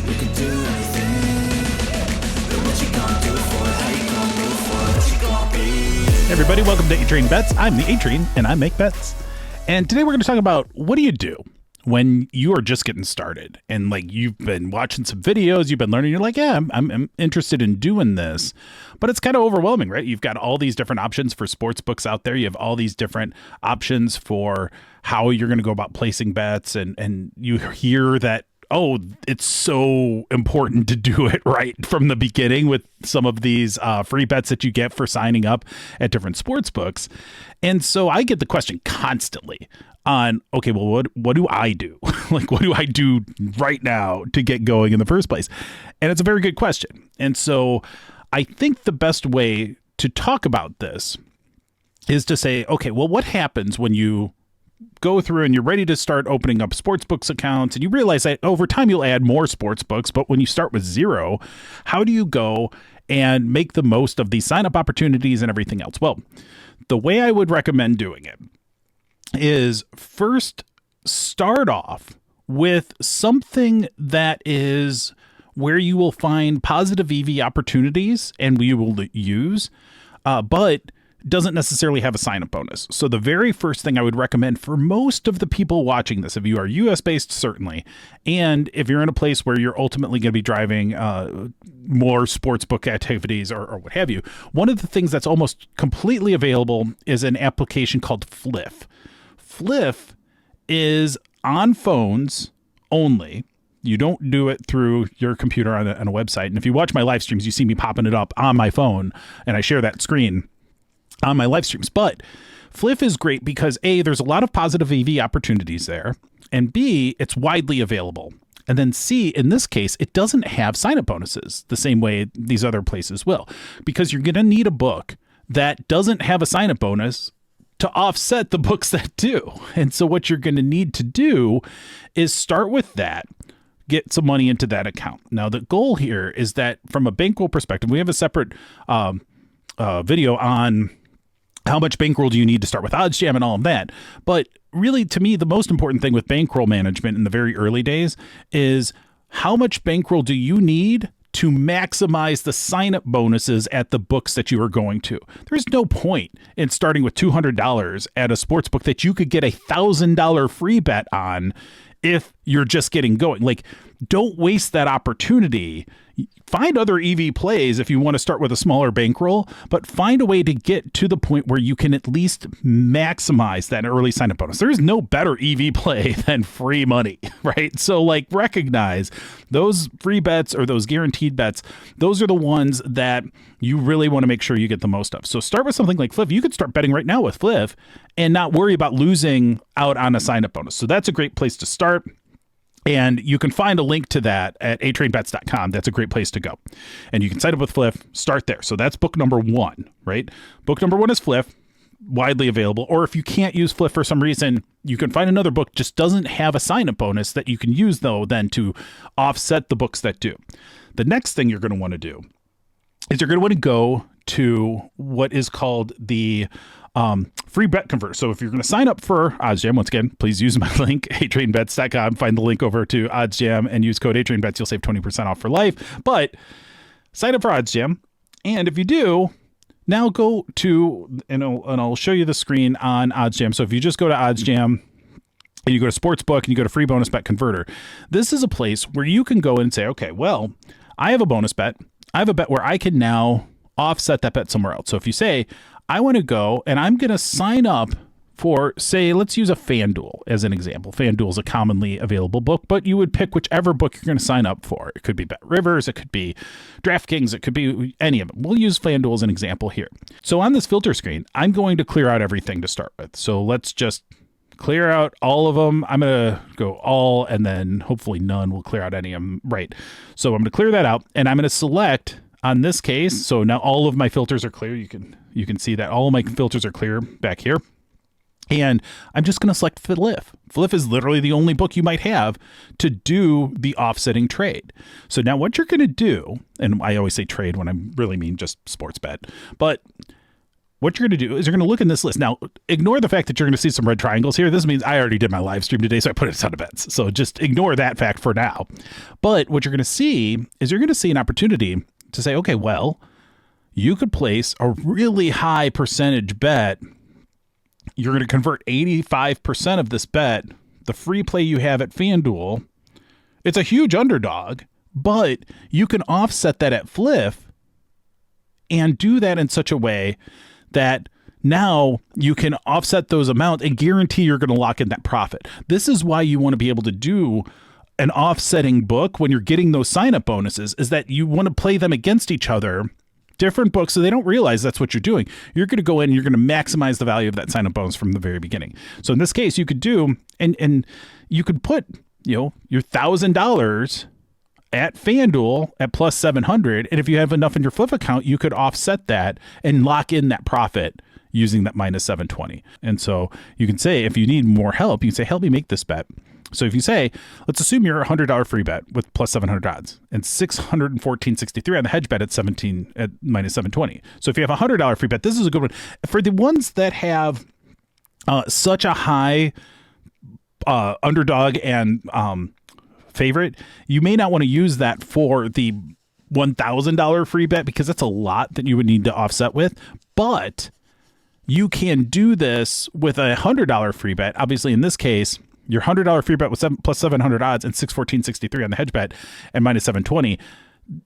We could do anything. But what you gonna do for it? How you gonna move for it? What you gonna be? Hey everybody, welcome to A-Train Bets. I'm the A-Train, and I make bets. And today we're going to talk about what do you do when you are just getting started and like you've been watching some videos, you've been learning, you're like, yeah, I'm interested in doing this, but it's kind of overwhelming, right? You've got all these different options for sports books out there. You have all these different options for how you're going to go about placing bets, and you hear that, oh, it's so important to do it right from the beginning with some of these free bets that you get for signing up at different sports books. And so I get the question constantly on, okay, well, what do I do? Like, what do I do right now to get going in the first place? And it's a very good question. And so I think the best way to talk about this is to say, okay, well, what happens when you go through and you're ready to start opening up sportsbooks accounts and you realize that over time you'll add more sportsbooks, but when you start with zero, how do you go and make the most of these sign-up opportunities and everything else? Well, the way I would recommend doing it is first start off with something that is where you will find positive EV opportunities and we will use, but doesn't necessarily have a sign-up bonus. So the very first thing I would recommend for most of the people watching this, if you are US-based, certainly, and if you're in a place where you're ultimately going to be driving more sportsbook activities or what have you, one of the things that's almost completely available is an application called Fliff. Fliff is on phones only. You don't do it through your computer on a website. And if you watch my live streams, you see me popping it up on my phone, and I share that screen on my live streams. But Fliff is great because A, there's a lot of positive EV opportunities there, and B, it's widely available. And then C, in this case, it doesn't have sign-up bonuses the same way these other places will, because you're going to need a book that doesn't have a sign-up bonus to offset the books that do. And so what you're going to need to do is start with that, get some money into that account. Now, the goal here is that from a bankroll perspective, we have a separate video on how much bankroll do you need to start with OddsJam and all of that. But really, to me, the most important thing with bankroll management in the very early days is how much bankroll do you need to maximize the sign-up bonuses at the books that you are going to. There's no point in starting with $200 at a sports book that you could get $1,000 free bet on if you're just getting going. Like, don't waste that opportunity. Find other EV plays if you want to start with a smaller bankroll, but find a way to get to the point where you can at least maximize that early sign-up bonus. There's no better EV play than free money, right? So like, recognize those free bets or those guaranteed bets. Those are the ones that you really want to make sure you get the most of. So start with something like Fliff. You could start betting right now with Fliff and not worry about losing out on a sign-up bonus. So that's a great place to start. And you can find a link to that at atrainbets.com. That's a great place to go. And you can sign up with Fliff, start there. So that's book number one, right? Book number one is Fliff, widely available. Or if you can't use Fliff for some reason, you can find another book, just doesn't have a sign-up bonus that you can use, though, then to offset the books that do. The next thing you're going to want to do is you're going to want to go to what is called the free bet converter. So if you're going to sign up for OddsJam, once again, please use my link, atrainbets.com. Find the link over to OddsJam and use code atrainbets. You'll save 20% off for life. But sign up for OddsJam. And if you do, now go to, and I'll show you the screen on OddsJam. So if you just go to OddsJam and you go to Sportsbook and you go to Free Bonus Bet Converter, this is a place where you can go and say, okay, well, I have a bonus bet. I have a bet where I can now offset that bet somewhere else. So if you say, I want to go and I'm going to sign up for, say, let's use a FanDuel as an example. FanDuel is a commonly available book, but you would pick whichever book you're going to sign up for. It could be BetRivers, it could be DraftKings, it could be any of them. We'll use FanDuel as an example here. So on this filter screen, I'm going to clear out everything to start with. So let's just clear out all of them. I'm going to go all, and then hopefully none will clear out any of them. Right. So I'm going to clear that out, and I'm going to select on this case. So now all of my filters are clear. You can see that all of my filters are clear back here. And I'm just going to select Fliff. Fliff is literally the only book you might have to do the offsetting trade. So now what you're going to do, and I always say trade when I really mean just sports bet, but what you're going to do is you're going to look in this list. Now, ignore the fact that you're going to see some red triangles here. This means I already did my live stream today, so I put a ton of bets. So just ignore that fact for now. But what you're going to see is you're going to see an opportunity to say, okay, well, you could place a really high percentage bet. You're going to convert 85% of this bet, the free play you have at FanDuel. It's a huge underdog, but you can offset that at Fliff and do that in such a way that now you can offset those amounts and guarantee you're going to lock in that profit. This is why you want to be able to do an offsetting book when you're getting those sign-up bonuses, is that you want to play them against each other, different books, so they don't realize that's what you're doing. You're going to go in and you're going to maximize the value of that sign-up bonus from the very beginning. So in this case, you could do, and you could put, your $1,000 at FanDuel at plus 700. And if you have enough in your Fliff account, you could offset that and lock in that profit using that minus 720. And so you can say, if you need more help, you can say, help me make this bet. So if you say, let's assume you're a $100 free bet with plus 700 odds and 614.63 on the hedge bet at minus 720. So if you have a $100 free bet, this is a good one. For the ones that have such a high underdog and favorite, you may not want to use that for the $1,000 free bet because that's a lot that you would need to offset with. But you can do this with a $100 free bet. Obviously, in this case, your $100 free bet with plus 700 odds and 614.63 on the hedge bet at minus 720.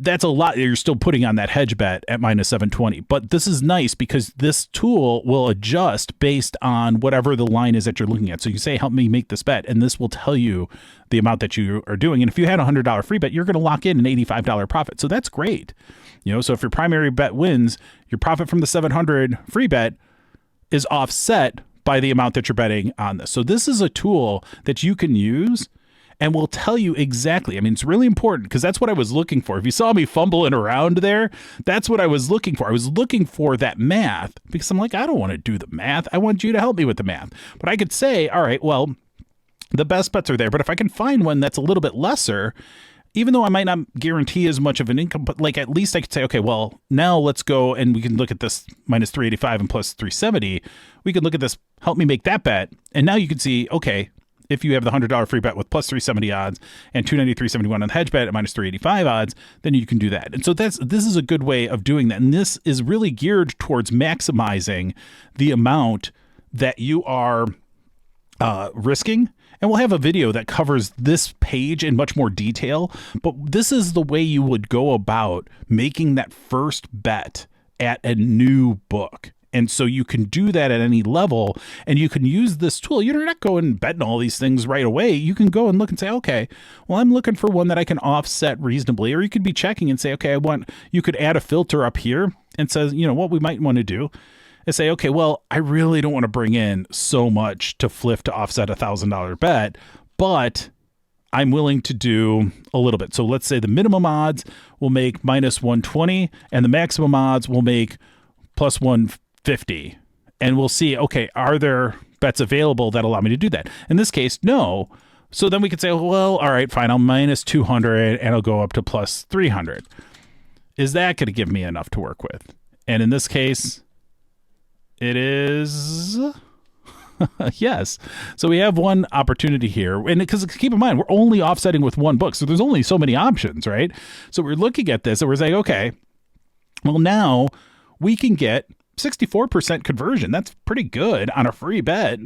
That's a lot you're still putting on that hedge bet at minus 720. But this is nice because this tool will adjust based on whatever the line is that you're looking at. So you say, help me make this bet, and this will tell you the amount that you are doing. And if you had a $100 free bet, you're going to lock in an $85 profit. So that's great. So if your primary bet wins, your profit from the 700 free bet is offset by the amount that you're betting on this. So this is a tool that you can use and will tell you exactly. I mean, it's really important because that's what I was looking for. If you saw me fumbling around there, that's what I was looking for. I was looking for that math because I'm like, I don't want to do the math. I want you to help me with the math. But I could say, all right, well, the best bets are there. But if I can find one that's a little bit lesser, even though I might not guarantee as much of an income, but like at least I could say, okay, well, now let's go and we can look at this minus 385 and plus 370. We can look at this, help me make that bet. And now you can see, okay, if you have the $100 free bet with plus 370 odds and 293.71 on the hedge bet at minus 385 odds, then you can do that. And so this is a good way of doing that. And this is really geared towards maximizing the amount that you are risking. And we'll have a video that covers this page in much more detail, but this is the way you would go about making that first bet at a new book. And so you can do that at any level, and you can use this tool. You're not going betting all these things right away. You can go and look and say, okay, well, I'm looking for one that I can offset reasonably. Or you could be checking and say, okay, you could add a filter up here and says, what we might want to do and say, okay, well, I really don't want to bring in so much to Fliff to offset a $1,000 bet, but I'm willing to do a little bit. So let's say the minimum odds will make minus 120 and the maximum odds will make plus 150. And we'll see, okay, are there bets available that allow me to do that? In this case, no. So then we could say, well, all right, fine, I'll minus 200 and I'll go up to plus 300. Is that going to give me enough to work with? And in this case, it is yes. So we have one opportunity here. And because keep in mind, we're only offsetting with one book. So there's only so many options, right? So we're looking at this and we're saying, okay, well, now we can get 64% conversion. That's pretty good on a free bet.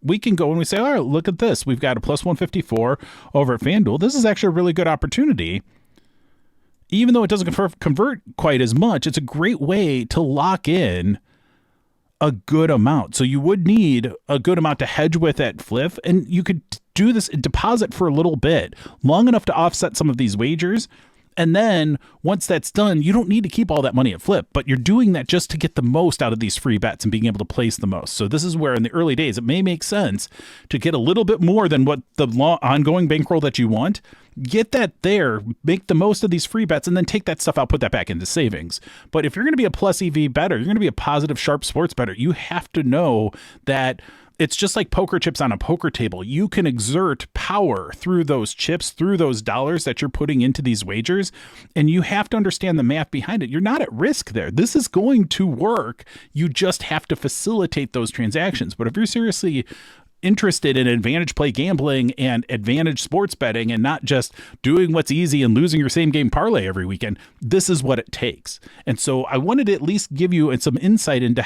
We can go and we say, all right, look at this. We've got a plus 154 over at FanDuel. This is actually a really good opportunity. Even though it doesn't convert quite as much, it's a great way to lock in a good amount. So you would need a good amount to hedge with at Fliff, and you could do this deposit for a little bit, long enough to offset some of these wagers. And then once that's done, you don't need to keep all that money at Flipp, but you're doing that just to get the most out of these free bets and being able to place the most. So this is where in the early days, it may make sense to get a little bit more than what the ongoing bankroll that you want. Get that there, make the most of these free bets, and then take that stuff out, put that back into savings. But if you're going to be a plus EV bettor, you're going to be a positive, sharp sports bettor, you have to know that it's just like poker chips on a poker table. You can exert power through those chips, through those dollars that you're putting into these wagers, and you have to understand the math behind it. You're not at risk there. This is going to work. You just have to facilitate those transactions. But if you're seriously interested in advantage play gambling and advantage sports betting and not just doing what's easy and losing your same game parlay every weekend, this is what it takes. And so I wanted to at least give you some insight into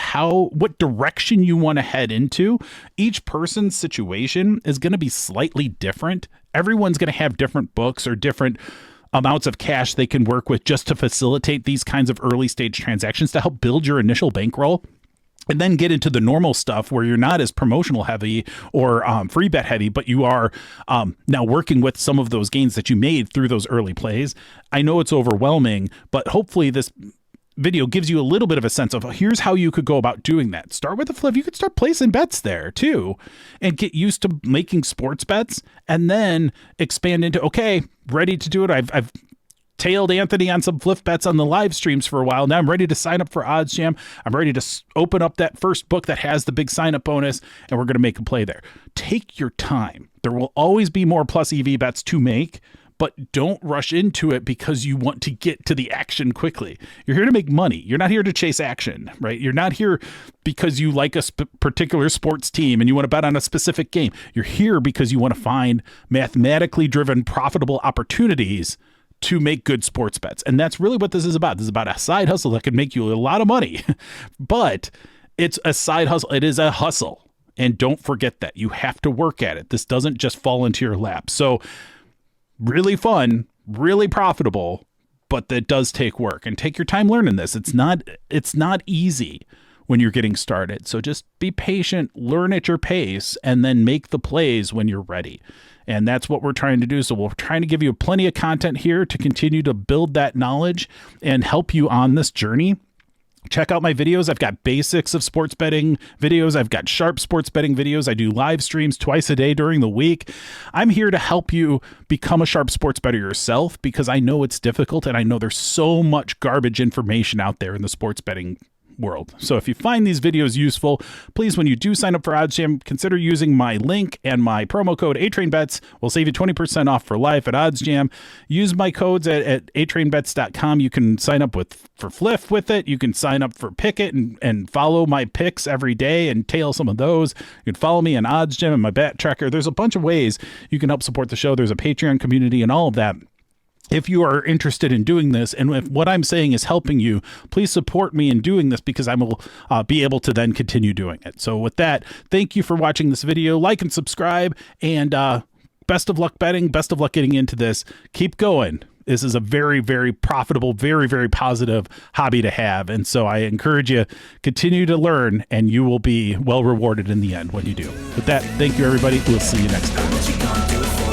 what direction you want to head into. Each person's situation is going to be slightly different. Everyone's going to have different books or different amounts of cash they can work with just to facilitate these kinds of early stage transactions to help build your initial bankroll. And then get into the normal stuff where you're not as promotional heavy or free bet heavy, but you are now working with some of those gains that you made through those early plays. I know it's overwhelming, but hopefully this video gives you a little bit of a sense of here's how you could go about doing that. Start with a flip. You could start placing bets there too and get used to making sports bets and then expand into, okay, ready to do it. I've tailed Anthony on some flip bets on the live streams for a while. Now I'm ready to sign up for OddsJam. I'm ready to open up that first book that has the big sign up bonus, and we're going to make a play there. Take your time. There will always be more plus EV bets to make, but don't rush into it because you want to get to the action quickly. You're here to make money. You're not here to chase action, right? You're not here because you like a particular sports team and you want to bet on a specific game. You're here because you want to find mathematically driven, profitable opportunities to make good sports bets. And that's really what this is about. This is about a side hustle that can make you a lot of money, but it's a side hustle. It is a hustle. And don't forget that you have to work at it. This doesn't just fall into your lap. So really fun, really profitable, but that does take work, and take your time learning this. It's not easy when you're getting started. So just be patient, learn at your pace, and then make the plays when you're ready. And that's what we're trying to do. So we're trying to give you plenty of content here to continue to build that knowledge and help you on this journey. Check out my videos. I've got basics of sports betting videos. I've got sharp sports betting videos. I do live streams twice a day during the week. I'm here to help you become a sharp sports bettor yourself because I know it's difficult and I know there's so much garbage information out there in the sports betting world. So if you find these videos useful, please, when you do sign up for OddsJam, consider using my link and my promo code ATrainBets. Will save you 20% off for life at OddsJam. Use my codes at atrainbets.com. You can sign up for Fliff with it. You can sign up for Pickett and follow my picks every day and tail some of those. You can follow me on OddsJam and my bet tracker. There's a bunch of ways you can help support the show. There's a Patreon community and all of that. If you are interested in doing this, and if what I'm saying is helping you, please support me in doing this because I will be able to then continue doing it. So with that, thank you for watching this video. Like and subscribe, and best of luck betting. Best of luck getting into this. Keep going. This is a very, very profitable, very, very positive hobby to have. And so I encourage you, continue to learn, and you will be well rewarded in the end when you do. With that, thank you, everybody. We'll see you next time. What you gonna do for